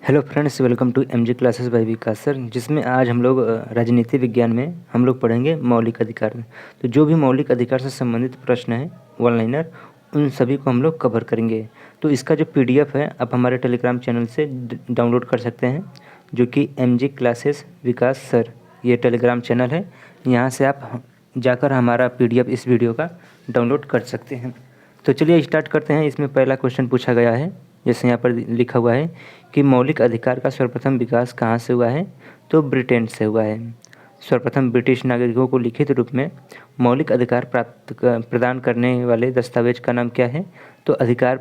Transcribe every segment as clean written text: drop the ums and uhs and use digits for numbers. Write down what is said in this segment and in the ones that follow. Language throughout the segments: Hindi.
Hello friends, welcome to MG classes by Vikas sir. जिसमें आज हम लोग राजनीति विज्ञान में हम लोग पढ़ेंगे मौलिक अधिकार। तो जो भी मौलिक अधिकार से संबंधित प्रश्न है वन लाइनर, उन सभी को हम लोग कवर करेंगे। तो इसका जो पीडीएफ है आप हमारे टेलीग्राम चैनल से डाउनलोड कर सकते हैं, जो कि एमजी क्लासेस विकास सर ये टेलीग्राम चैनल है। यहाँ से आप जाकर हमारा पीडीएफ इस वीडियो का डाउनलोड कर सकते हैं। तो चलिए स्टार्ट करते हैं। इसमें पहला क्वेश्चन पूछा गया है, जैसे यहाँ पर लिखा हुआ है कि मौलिक अधिकार का सर्वप्रथम विकास कहाँ से हुआ है। तो ब्रिटेन से हुआ है। सर्वप्रथम ब्रिटिश नागरिकों को लिखित रूप में मौलिक अधिकार प्रदान करने वाले दस्तावेज का नाम क्या है। तो अधिकार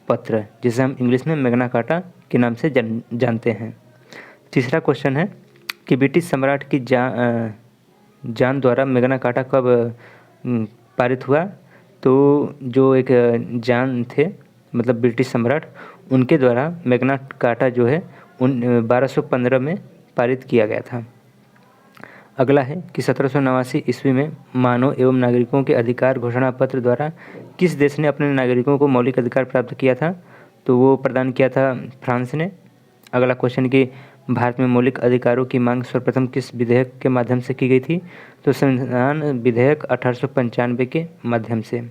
पत्र, जिसे हम इंग्लिश में मैग्ना कार्टा के नाम से जानते हैं। तीसरा क्वेश्चन है कि ब्रिटिश सम्राट की जान द्वारा मैग्ना कार्टा कब पारित हुआ। तो जो एक जान थे, मतलब ब्रिटिश सम्राट, उनके द्वारा मैग्ना कार्टा जो है 1215 में पारित किया गया था। अगला है कि 1789 ईस्वी में मानव एवं नागरिकों के अधिकार घोषणा पत्र द्वारा किस देश ने अपने नागरिकों को मौलिक अधिकार प्राप्त किया था। तो वो प्रदान किया था फ्रांस ने। अगला क्वेश्चन कि भारत में मौलिक अधिकारों की मांग सर्वप्रथम किस विधेयक के माध्यम से की गई थी। तो संविधान विधेयक 1895 के माध्यम से।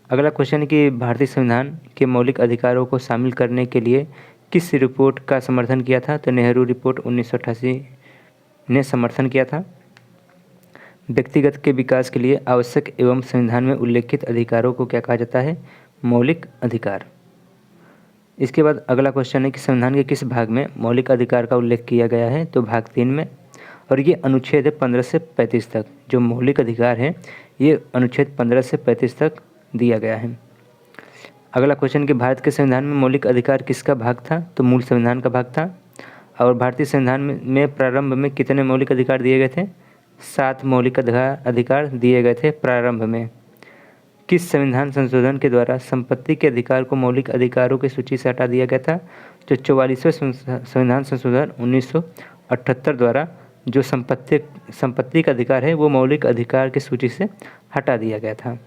अगला क्वेश्चन कि भारतीय संविधान के मौलिक अधिकारों को शामिल करने के लिए किस रिपोर्ट का समर्थन किया था। तो नेहरू रिपोर्ट 1988 ने समर्थन किया था। व्यक्तिगत के विकास के लिए आवश्यक एवं संविधान में उल्लेखित अधिकारों को क्या कहा जाता है। मौलिक अधिकार। इसके बाद अगला क्वेश्चन है कि संविधान के किस भाग में मौलिक अधिकार का उल्लेख किया गया है। तो भाग 3 में, और ये अनुच्छेद है 15 से 35 तक। जो मौलिक अधिकार है ये अनुच्छेद 15 से 35 तक दिया गया है। अगला क्वेश्चन कि भारत के संविधान में मौलिक अधिकार किसका भाग था। तो मूल संविधान का भाग था। और भारतीय संविधान में प्रारंभ में कितने मौलिक अधिकार दिए गए थे। 7 मौलिक अधिकार दिए गए थे प्रारंभ में। किस संविधान संशोधन के द्वारा संपत्ति के अधिकार को मौलिक अधिकारों की सूची से हटा दिया गया था। तो 44वें संविधान संशोधन 1978 द्वारा जो संपत्ति का अधिकार है वो मौलिक अधिकार की सूची से हटा दिया गया था।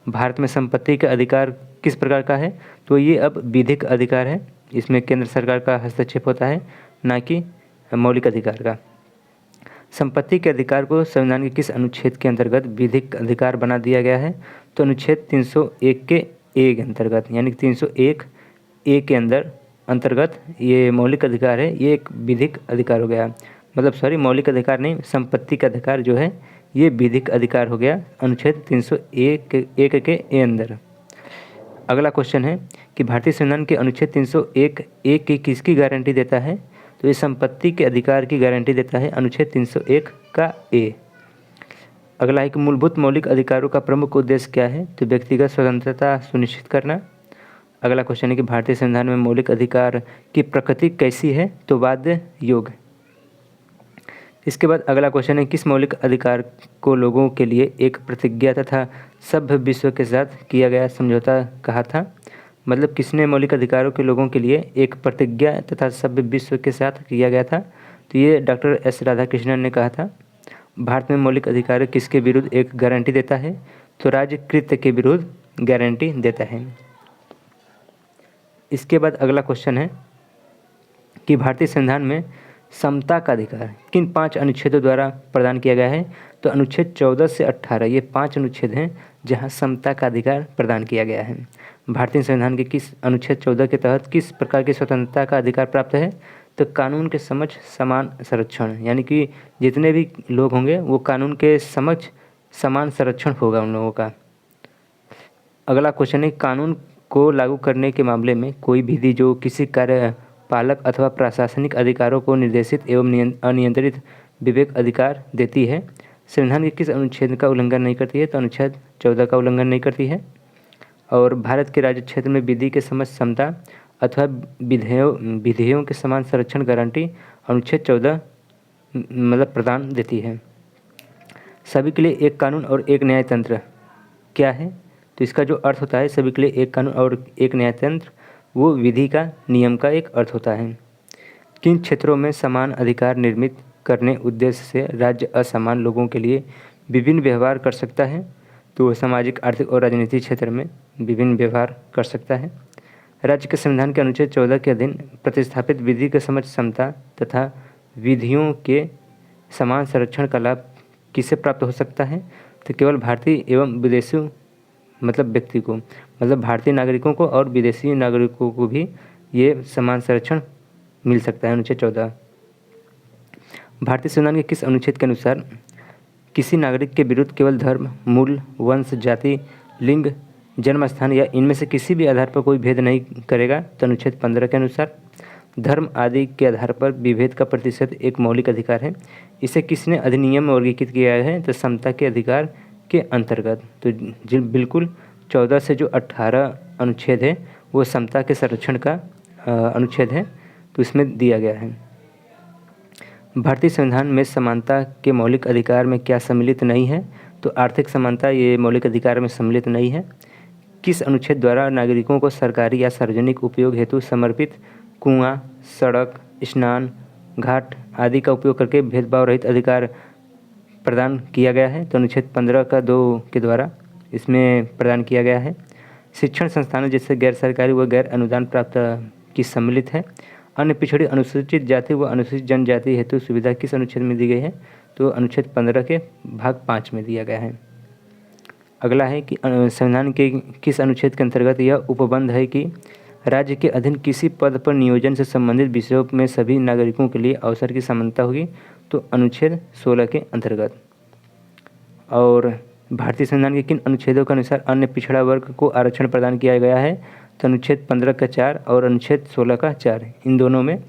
भारत में संपत्ति का अधिकार किस प्रकार का है। तो ये अब विधिक अधिकार है। इसमें केंद्र सरकार का हस्तक्षेप होता है, ना कि मौलिक अधिकार का। संपत्ति के अधिकार को संविधान के किस अनुच्छेद के अंतर्गत विधिक अधिकार बना दिया गया है। तो अनुच्छेद 301 के ए के अंतर्गत, यानी 301 ए के अंतर्गत ये मौलिक अधिकार है, ये एक विधिक अधिकार हो गया। मतलब मौलिक अधिकार नहीं, संपत्ति का अधिकार जो है ये विधिक अधिकार हो गया अनुच्छेद 301 के ए अंदर। अगला क्वेश्चन है कि भारतीय संविधान के अनुच्छेद 301 ए की किसकी गारंटी देता है। तो ये संपत्ति के अधिकार की गारंटी देता है अनुच्छेद 301 का ए। अगला है कि मूलभूत मौलिक अधिकारों का प्रमुख उद्देश्य क्या है। तो व्यक्तिगत स्वतंत्रता सुनिश्चित करना। अगला क्वेश्चन है कि भारतीय संविधान में मौलिक अधिकार की प्रकृति कैसी है। तो बाध्य योग। इसके बाद अगला क्वेश्चन है किस मौलिक अधिकार को लोगों के लिए एक प्रतिज्ञा तथा सभ्य विश्व के साथ किया गया समझौता कहा था। मतलब किसने मौलिक अधिकारों के लोगों के लिए एक प्रतिज्ञा तथा सभ्य विश्व के साथ किया गया था। तो ये डॉक्टर एस राधाकृष्णन ने कहा था। भारत में मौलिक अधिकार किसके विरुद्ध एक गारंटी देता है। तो राजकृत्य के विरुद्ध गारंटी देता है। इसके बाद अगला क्वेश्चन है कि भारतीय संविधान में समता का अधिकार किन 5 अनुच्छेदों द्वारा प्रदान किया गया है। तो अनुच्छेद 14 से 18 ये 5 अनुच्छेद हैं जहां समता का अधिकार प्रदान किया गया है। भारतीय संविधान के किस अनुच्छेद 14 के तहत किस प्रकार की स्वतंत्रता का अधिकार प्राप्त है। तो कानून के समक्ष समान संरक्षण, यानी कि जितने भी लोग होंगे वो कानून के समक्ष समान संरक्षण होगा उन लोगों का। अगला क्वेश्चन है कानून को लागू करने के मामले में कोई विधि जो किसी कार्यपालक अथवा प्रशासनिक अधिकारों को निर्देशित एवं अनियंत्रित विवेक अधिकार देती है, संविधान के किस अनुच्छेद का उल्लंघन नहीं करती है। तो अनुच्छेद 14 का उल्लंघन नहीं करती है। और भारत के राज्य क्षेत्र में विधि के समक्ष समता अथवा विधेयों के समान संरक्षण गारंटी अनुच्छेद 14 मतलब प्रदान देती है। सभी के लिए एक कानून और एक न्यायतंत्र क्या है। तो इसका जो अर्थ होता है सभी के लिए एक कानून और एक न्यायतंत्र, वो विधि का नियम का एक अर्थ होता है। किन क्षेत्रों में समान अधिकार निर्मित करने उद्देश्य से राज्य असमान लोगों के लिए विभिन्न व्यवहार कर सकता है। तो सामाजिक, आर्थिक और राजनीतिक क्षेत्र में विभिन्न व्यवहार कर सकता है। राज्य के संविधान के अनुच्छेद 14 के अधीन प्रतिस्थापित विधि के समझ क्षमता तथा विधियों के समान संरक्षण का लाभ किसे प्राप्त हो सकता है? तो केवल भारतीय एवं विदेशी मतलब व्यक्ति को, मतलब भारतीय नागरिकों को और विदेशी नागरिकों को भी ये समान संरक्षण मिल सकता है। अनुच्छेद 14 भारतीय संविधान के किस अनुच्छेद के अनुसार किसी नागरिक के विरुद्ध केवल धर्म, मूल, वंश, जाति, लिंग, जन्म स्थान या इनमें से किसी भी आधार पर कोई भेद नहीं करेगा? तो अनुच्छेद 15 के अनुसार धर्म आदि के आधार पर विभेद का प्रतिषेध एक मौलिक अधिकार है। इसे किसने अधिनियम में वर्गीकृत किया है? तो समता के अधिकार के अंतर्गत। तो जी बिल्कुल 14 से जो 18 अनुच्छेद है वो समता के संरक्षण का अनुच्छेद है, तो इसमें दिया गया है। भारतीय संविधान में समानता के मौलिक अधिकार में क्या सम्मिलित नहीं है? तो आर्थिक समानता ये मौलिक अधिकार में सम्मिलित नहीं है। किस अनुच्छेद द्वारा नागरिकों को सरकारी या सार्वजनिक उपयोग हेतु समर्पित कुआं, सड़क, स्नान घाट आदि का उपयोग करके भेदभाव रहित अधिकार प्रदान किया गया है? तो अनुच्छेद 15 का 2 के द्वारा इसमें प्रदान किया गया है। शिक्षण संस्थानों जैसे गैर सरकारी व गैर अनुदान प्राप्त की सम्मिलित है। अन्य पिछड़ी अनुसूचित जाति व अनुसूचित जनजाति हेतु सुविधा किस अनुच्छेद में दी गई है? तो अनुच्छेद 15 के भाग 5 में दिया गया है। अगला है कि संविधान के किस अनुच्छेद के अंतर्गत यह उपबंध है कि राज्य के अधीन किसी पद पर नियोजन से संबंधित विषयों में सभी नागरिकों के लिए अवसर की समानता होगी? तो अनुच्छेद 16 के अंतर्गत। और भारतीय संविधान के किन अनुच्छेदों के अनुसार अन्य पिछड़ा वर्ग को आरक्षण प्रदान किया गया है? तो अनुच्छेद 15 का 4 और अनुच्छेद 16 का 4, इन दोनों में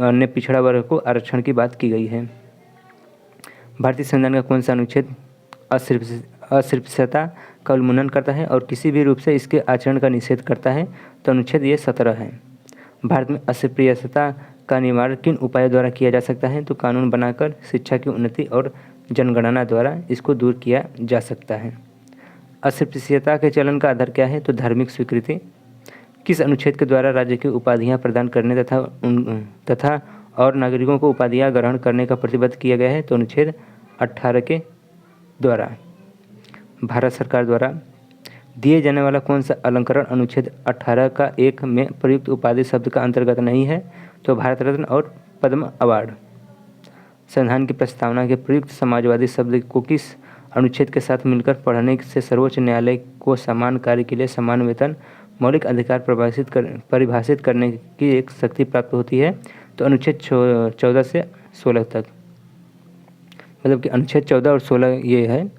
अन्य पिछड़ा वर्ग को आरक्षण की बात की गई है। भारतीय संविधान का कौन सा अनुच्छेद अस्पृश्यता का उल्लंघन करता है और किसी भी रूप से इसके आचरण का निषेध करता है? तो अनुच्छेद ये 17 है। भारत में अस्पृश्यता का निवारण किन उपायों द्वारा किया जा सकता है? तो कानून बनाकर, शिक्षा की उन्नति और जनगणना द्वारा इसको दूर किया जा सकता है। अस्पृश्यता के चलन का आधार क्या है? तो धार्मिक स्वीकृति। किस अनुच्छेद के द्वारा राज्य की उपाधियां प्रदान करने तथा और नागरिकों को उपाधियां ग्रहण करने का प्रतिबद्ध किया गया है? तो अनुच्छेद 18 के द्वारा। भारत सरकार द्वारा दिए जाने वाला कौन सा अलंकरण अनुच्छेद 18 का 1 में प्रयुक्त उपाधि शब्द का अंतर्गत नहीं है? तो भारत रत्न और पद्म अवार्ड। संविधान की प्रस्तावना के प्रयुक्त समाजवादी शब्द को किस अनुच्छेद के साथ मिलकर पढ़ने से सर्वोच्च न्यायालय को समान कार्य के लिए समान वेतन मौलिक अधिकार परिभाषित करने की एक शक्ति प्राप्त होती है? तो अनुच्छेद 14 से 16 तक, मतलब कि अनुच्छेद 14 और 16 ये है।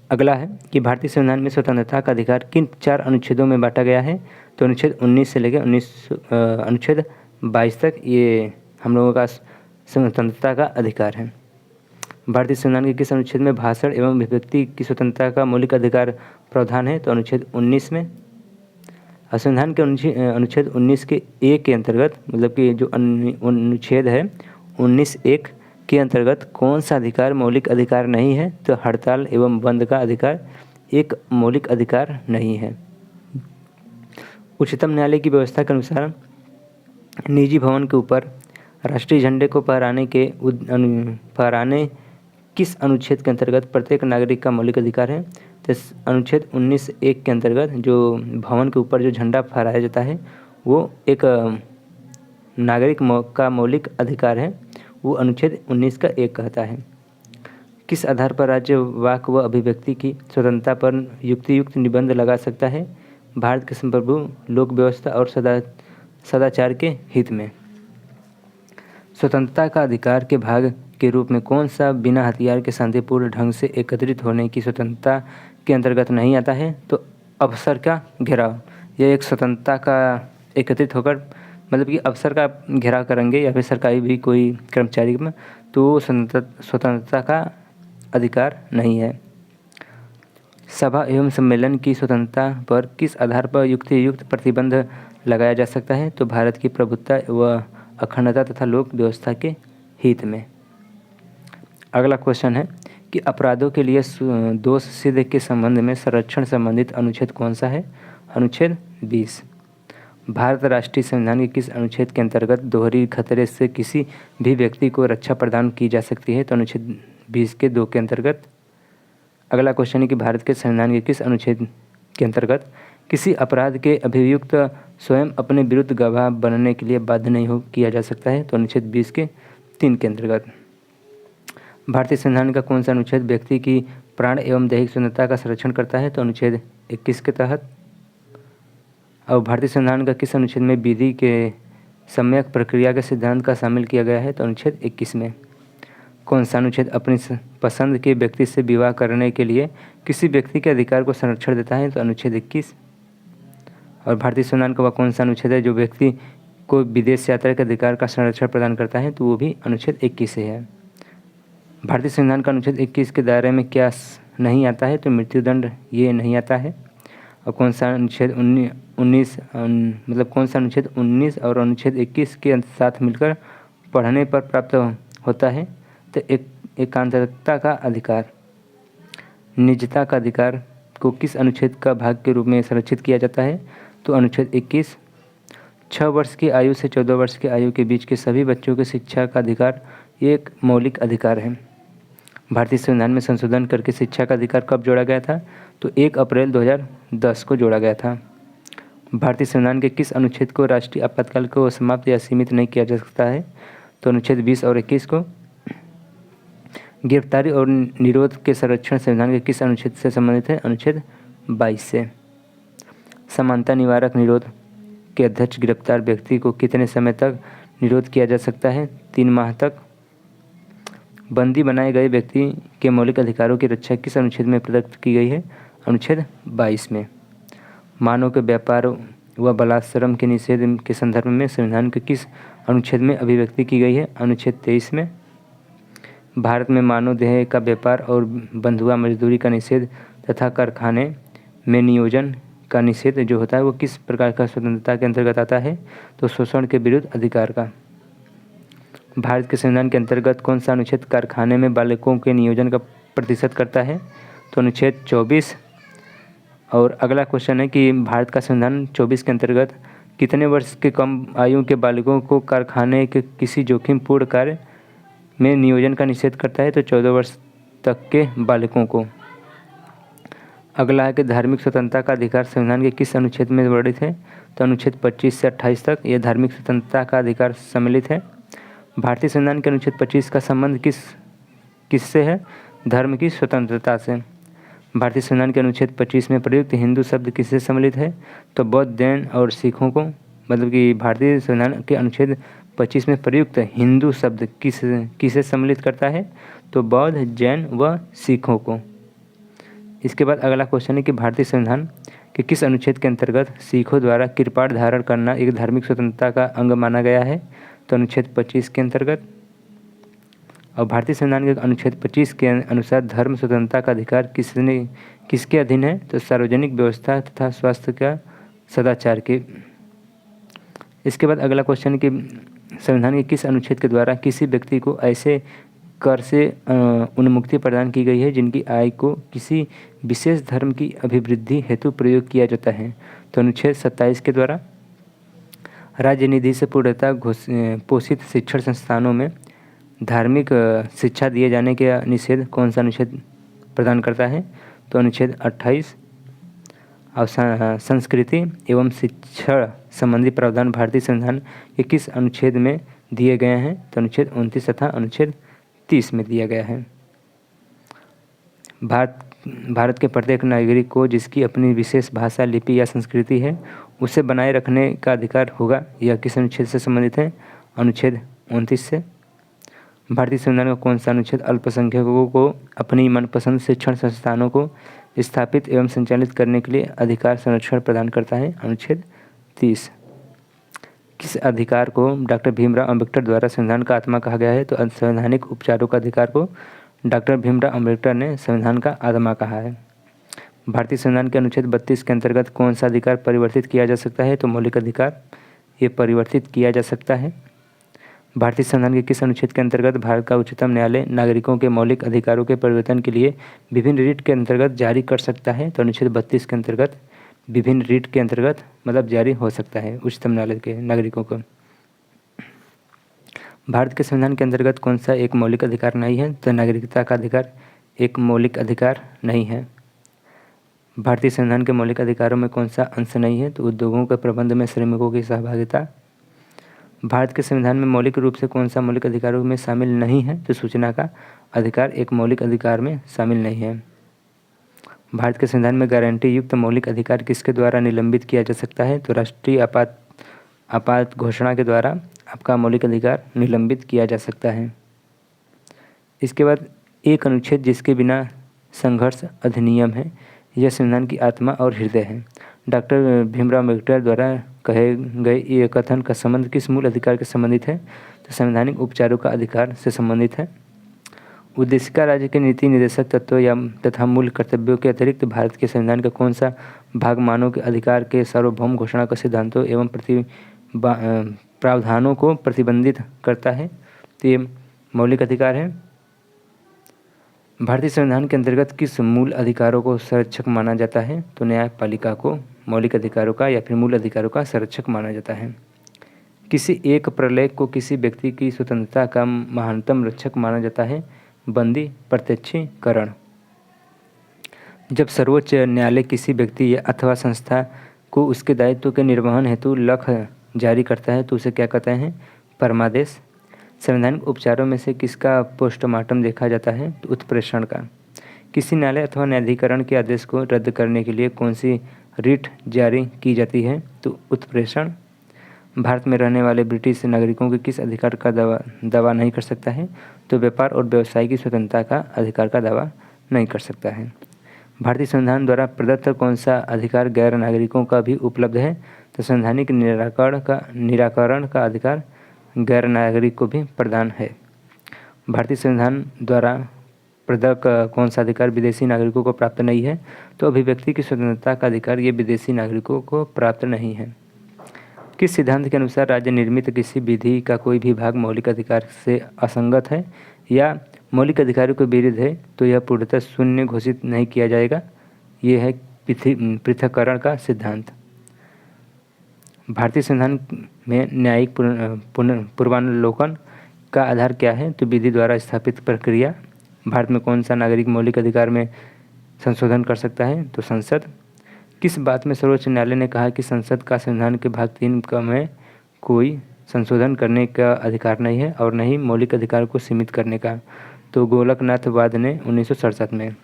अगला है कि भारतीय संविधान में स्वतंत्रता का अधिकार किन 4 अनुच्छेदों में बांटा गया है? तो अनुच्छेद 19 से लेकर अनुच्छेद 22 तक ये हम लोगों का स्वतंत्रता का अधिकार है। भारतीय संविधान के किस अनुच्छेद में भाषण एवं अभिव्यक्ति की स्वतंत्रता का मौलिक अधिकार प्रावधान है? तो अनुच्छेद 19 में। संविधान के अनुच्छेद 19 के 1 के अंतर्गत, मतलब कि जो अनुच्छेद है 19(1) के अंतर्गत कौन सा अधिकार मौलिक अधिकार नहीं है? तो हड़ताल एवं बंद का अधिकार एक मौलिक अधिकार नहीं है। उच्चतम न्यायालय की व्यवस्था के अनुसार निजी भवन के ऊपर राष्ट्रीय झंडे को फहराने किस अनुच्छेद के अंतर्गत प्रत्येक नागरिक का मौलिक अधिकार है? तो अनुच्छेद 19(1) के अंतर्गत जो भवन के ऊपर जो झंडा फहराया जाता है वो एक नागरिक का मौलिक अधिकार है, वो अनुच्छेद 19 का 1 कहता है। किस आधार पर राज्य वाक व अभिव्यक्ति की स्वतंत्रता पर युक्तियुक्त निबंध लगा सकता है? भारत के संप्रभु लोक व्यवस्था और सदाचार के हित में। स्वतंत्रता का अधिकार के भाग के रूप में कौन सा बिना हथियार के शांतिपूर्ण ढंग से एकत्रित होने की स्वतंत्रता के अंतर्गत नहीं आता है? तो अफसर का घेराव। यह एक स्वतंत्रता का एकत्रित होकर, मतलब कि अफसर का घेराव करेंगे या फिर सरकारी भी कोई कर्मचारी में, तो स्वतंत्रता का अधिकार नहीं है। सभा एवं सम्मेलन की स्वतंत्रता पर किस आधार पर युक्त प्रतिबंध लगाया जा सकता है? तो भारत की प्रभुत्ता व अखंडता तथा लोक व्यवस्था के हित में। अगला क्वेश्चन है कि अपराधों के लिए दोष सिद्ध के संबंध में संरक्षण संबंधित अनुच्छेद कौन सा है? अनुच्छेद 20। भारत राष्ट्रीय संविधान के किस अनुच्छेद के अंतर्गत दोहरी खतरे से किसी भी व्यक्ति को रक्षा प्रदान की जा सकती है? तो अनुच्छेद 20 के 2 के अंतर्गत। अगला क्वेश्चन है कि भारत के संविधान के किस अनुच्छेद के अंतर्गत किसी अपराध के अभियुक्त स्वयं अपने विरुद्ध गवाह बनने के लिए बाध्य नहीं हो किया जा सकता है, तो अनुच्छेद 20 के 3 के अंतर्गत। भारतीय संविधान का कौन सा अनुच्छेद व्यक्ति की प्राण एवं दैहिक स्वतंत्रता का संरक्षण करता है, तो अनुच्छेद 21 के तहत। और भारतीय संविधान का किस अनुच्छेद में विधि के सम्यक प्रक्रिया के सिद्धांत का शामिल किया गया है, तो अनुच्छेद 21 में। कौन सा अनुच्छेद अपनी पसंद के व्यक्ति से विवाह करने के लिए किसी व्यक्ति के अधिकार को संरक्षण देता है, तो अनुच्छेद 21। और भारतीय संविधान का वह कौन सा अनुच्छेद है जो व्यक्ति को विदेश यात्रा के अधिकार का संरक्षण प्रदान करता है, तो वो भी अनुच्छेद 21 से है। भारतीय संविधान का अनुच्छेद 21 के दायरे में क्या नहीं आता है, तो मृत्युदंड ये नहीं आता है। और कौन सा अनुच्छेद 19 मतलब कौन सा अनुच्छेद 19 और अनुच्छेद 21 के साथ मिलकर पढ़ने पर प्राप्त होता है, तो एकांतरता का अधिकार। निजता का अधिकार को किस अनुच्छेद का भाग के रूप में संरक्षित किया जाता है, तो अनुच्छेद 21। 6 वर्ष की आयु से 14 वर्ष की आयु के बीच के सभी बच्चों की शिक्षा का अधिकार ये एक मौलिक अधिकार है। भारतीय संविधान में संशोधन करके शिक्षा का अधिकार कब जोड़ा गया था, तो 1 अप्रैल 2010 को जोड़ा गया था। भारतीय संविधान के किस अनुच्छेद को राष्ट्रीय आपातकाल को समाप्त या सीमित नहीं किया जा सकता है, तो अनुच्छेद 20 और 21 को। गिरफ्तारी और निरोध के संरक्षण संविधान के किस अनुच्छेद से संबंधित है, अनुच्छेद 22 से। समानता निवारक निरोध के अध्यक्ष गिरफ्तार व्यक्ति को कितने समय तक निरोध किया जा सकता है, 3 माह तक। बंदी बनाए गए व्यक्ति के मौलिक अधिकारों की रक्षा किस अनुच्छेद में प्रदत्त की गई है, अनुच्छेद 22 में। मानव के व्यापार व बलात्श्रम के निषेध के संदर्भ में संविधान के किस अनुच्छेद में अभिव्यक्ति की गई है, अनुच्छेद 23 में। भारत में मानव देह का व्यापार और बंधुआ मजदूरी का निषेध तथा कारखाने में नियोजन का निषेध जो होता है वो किस प्रकार का स्वतंत्रता के अंतर्गत आता है, तो शोषण के विरुद्ध अधिकार का। भारत के संविधान के अंतर्गत कौन सा अनुच्छेद कारखाने में बालकों के नियोजन का प्रतिशत करता है, तो अनुच्छेद 24। और अगला क्वेश्चन है कि भारत का संविधान 24 के अंतर्गत कितने वर्ष के कम आयु के बालकों को कारखाने के किसी जोखिमपूर्ण कार्य में नियोजन का निषेध करता है, तो 14 वर्ष तक के बालकों को। अगला है कि धार्मिक स्वतंत्रता का अधिकार संविधान के किस अनुच्छेद में वर्णित है, तो अनुच्छेद 25 से 28 तक यह धार्मिक स्वतंत्रता का अधिकार सम्मिलित है। भारतीय संविधान के अनुच्छेद 25 का संबंध किससे है, धर्म की स्वतंत्रता से। भारतीय संविधान के अनुच्छेद 25 में प्रयुक्त हिंदू शब्द किससे सम्मिलित है, तो बौद्ध, जैन और सिखों को। मतलब कि भारतीय संविधान के अनुच्छेद 25 में प्रयुक्त हिंदू शब्द किसे सम्मिलित करता है, तो बौद्ध, जैन व सिखों को। इसके बाद अगला क्वेश्चन है कि भारतीय संविधान के किस अनुच्छेद के अंतर्गत सिखों द्वारा किरपाट धारण करना एक धार्मिक स्वतंत्रता का अंग माना गया है, तो अनुच्छेद 25 के अंतर्गत। और भारतीय संविधान के अनुच्छेद 25 के अनुसार धर्म स्वतंत्रता का अधिकार किसके अधीन है, तो सार्वजनिक व्यवस्था तथा स्वास्थ्य का सदाचार के। इसके बाद अगला क्वेश्चन है कि संविधान के किस अनुच्छेद के द्वारा किसी व्यक्ति को ऐसे कर से उन्मुक्ति प्रदान की गई है जिनकी आय को किसी विशेष धर्म की अभिवृद्धि हेतु प्रयोग किया जाता है, तो अनुच्छेद 27 के द्वारा। राज्य निधि से पूर्णतः पोषित शिक्षण संस्थानों में धार्मिक शिक्षा दिए जाने के निषेध कौन सा अनुच्छेद प्रदान करता है, तो अनुच्छेद 28। और संस्कृति एवं शिक्षण संबंधी प्रावधान भारतीय संविधान के किस अनुच्छेद में दिए गए हैं, तो अनुच्छेद 29 तथा अनुच्छेद 30 में दिया गया है। भारत के प्रत्येक नागरिक को जिसकी अपनी विशेष भाषा, लिपि या संस्कृति है उसे बनाए रखने का अधिकार होगा, यह किस अनुच्छेद से संबंधित है, अनुच्छेद 29 से। भारतीय संविधान का कौन सा अनुच्छेद अल्पसंख्यकों को अपनी मनपसंद शिक्षण संस्थानों को स्थापित एवं संचालित करने के लिए अधिकार संरक्षण प्रदान करता है, अनुच्छेद 30। किस अधिकार को डॉक्टर भीमराव अंबेडकर द्वारा संविधान का आत्मा कहा गया है, तो संवैधानिक उपचारों का अधिकार को डॉक्टर भीमराव अंबेडकर ने संविधान का आत्मा कहा है। भारतीय संविधान के अनुच्छेद 32 के अंतर्गत कौन सा अधिकार परिवर्तित किया जा सकता है, तो मौलिक अधिकार ये परिवर्तित किया जा सकता है। भारतीय संविधान के किस अनुच्छेद के अंतर्गत भारत का उच्चतम न्यायालय नागरिकों के मौलिक अधिकारों के परिवर्तन के लिए विभिन्न रिट के अंतर्गत जारी कर सकता है, तो अनुच्छेद 32 के अंतर्गत विभिन्न रिट के अंतर्गत मतलब जारी हो सकता है उच्चतम न्यायालय के नागरिकों को। भारत के संविधान के अंतर्गत कौन सा एक मौलिक अधिकार नहीं है, तो नागरिकता का अधिकार एक मौलिक अधिकार नहीं है। भारतीय संविधान के मौलिक अधिकारों में कौन सा अंश नहीं है? तो उद्योगों के प्रबंध में श्रमिकों की सहभागिता। भारत के संविधान में मौलिक रूप से कौन सा मौलिक अधिकारों में शामिल नहीं है? तो सूचना का अधिकार एक मौलिक अधिकार में शामिल नहीं है। भारत के संविधान में गारंटी युक्त मौलिक अधिकार किसके द्वारा निलंबित किया जा सकता है? तो राष्ट्रीय आपात घोषणा के द्वारा आपका मौलिक अधिकार निलंबित किया जा सकता है। इसके बाद एक अनुच्छेद जिसके बिना संघर्ष अधिनियम है, यह संविधान की आत्मा और हृदय है। डॉक्टर भीमराव अम्बेडकर द्वारा कहे गए ये कथन का संबंध किस मूल अधिकार के संबंधित है? तो संवैधानिक उपचारों का अधिकार से संबंधित है। उद्देशिका राज्य के नीति निर्देशक तत्व या तथा मूल कर्तव्यों के अतिरिक्त भारत के संविधान का कौन सा भाग मानव के अधिकार के सार्वभौम घोषणा का सिद्धांतों एवं प्रावधानों को प्रतिबंधित करता है? तो ये मौलिक अधिकार है। भारतीय संविधान के अंतर्गत किस मूल अधिकारों को संरक्षक माना जाता है? तो न्यायपालिका को मौलिक अधिकारों का या फिर मूल अधिकारों का संरक्षक माना जाता है। किसी एक प्रलेख को किसी व्यक्ति की स्वतंत्रता का महानतम रक्षक माना जाता है? बंदी प्रत्यक्षीकरण। जब सर्वोच्च न्यायालय किसी व्यक्ति अथवा संस्था को उसके दायित्व के निर्वहन हेतु लक्ष्य जारी करता है तो उसे क्या कहते हैं? परमादेश। संवैधानिक उपचारों में से किसका पोस्टमार्टम देखा जाता है? तो उत्प्रेषण का। किसी न्यायालय अथवा न्यायाधिकरण के आदेश को रद्द करने के लिए कौन सी रिट जारी की जाती है? तो उत्प्रेषण। भारत में रहने वाले ब्रिटिश नागरिकों के किस अधिकार का दावा नहीं कर सकता है? तो व्यापार और व्यवसाय की स्वतंत्रता का अधिकार का दावा नहीं कर सकता है। भारतीय संविधान द्वारा प्रदत्त कौन सा अधिकार गैर नागरिकों का भी उपलब्ध है? तो संवैधानिक निराकरण का अधिकार गैर नागरिक को भी प्रदान है। भारतीय संविधान द्वारा प्रदत्त कौन सा अधिकार विदेशी नागरिकों को प्राप्त नहीं है? तो अभिव्यक्ति की स्वतंत्रता का अधिकार ये विदेशी नागरिकों को प्राप्त नहीं है। किस सिद्धांत के अनुसार राज्य निर्मित किसी विधि का कोई भी भाग मौलिक अधिकार से असंगत है या मौलिक अधिकारों के विरुद्ध है तो यह पूर्णतः शून्य घोषित नहीं किया जाएगा? ये है पृथक्करण का सिद्धांत। भारतीय संविधान में न्यायिक पूर्वावलोकन का आधार क्या है? तो विधि द्वारा स्थापित प्रक्रिया। भारत में कौन सा नागरिक मौलिक अधिकार में संशोधन कर सकता है? तो संसद। किस बात में सर्वोच्च न्यायालय ने कहा कि संसद का संविधान के भाग 3 में कोई संशोधन करने का अधिकार नहीं है और न ही मौलिक अधिकार को सीमित करने का? तो गोलकनाथ वाद ने 1967 में।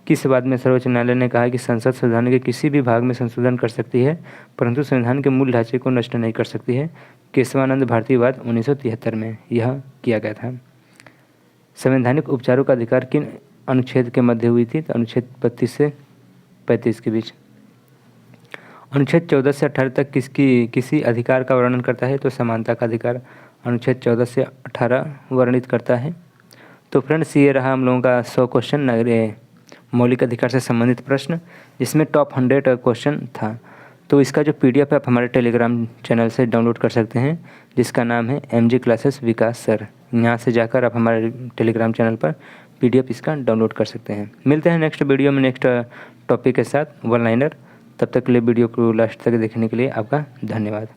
किस बात में सर्वोच्च न्यायालय ने कहा कि संसद संविधान के किसी भी भाग में संशोधन कर सकती है परंतु संविधान के मूल ढांचे को नष्ट नहीं कर सकती है? केशवानंद भारती वाद 1973 में यह किया गया था। संवैधानिक उपचारों का अधिकार किन अनुच्छेद के मध्य हुई थी? तो अनुच्छेद 32 से 35 के बीच। अनुच्छेद 14 से 18 तक किसी अधिकार का वर्णन करता है? तो समानता का अधिकार अनुच्छेद 14 से 18 वर्णित करता है। तो फ्रेंड्स, ये रहा हम लोगों का 100 क्वेश्चन मौलिक अधिकार से संबंधित प्रश्न, जिसमें टॉप 100 क्वेश्चन था। तो इसका जो PDF है आप हमारे टेलीग्राम चैनल से डाउनलोड कर सकते हैं, जिसका नाम है MG क्लासेस विकास सर। यहाँ से जाकर आप हमारे टेलीग्राम चैनल पर PDF इसका डाउनलोड कर सकते हैं। मिलते हैं नेक्स्ट वीडियो में नेक्स्ट टॉपिक के साथ, वन लाइनर। तब तक के लिए वीडियो को लास्ट तक देखने के लिए आपका धन्यवाद।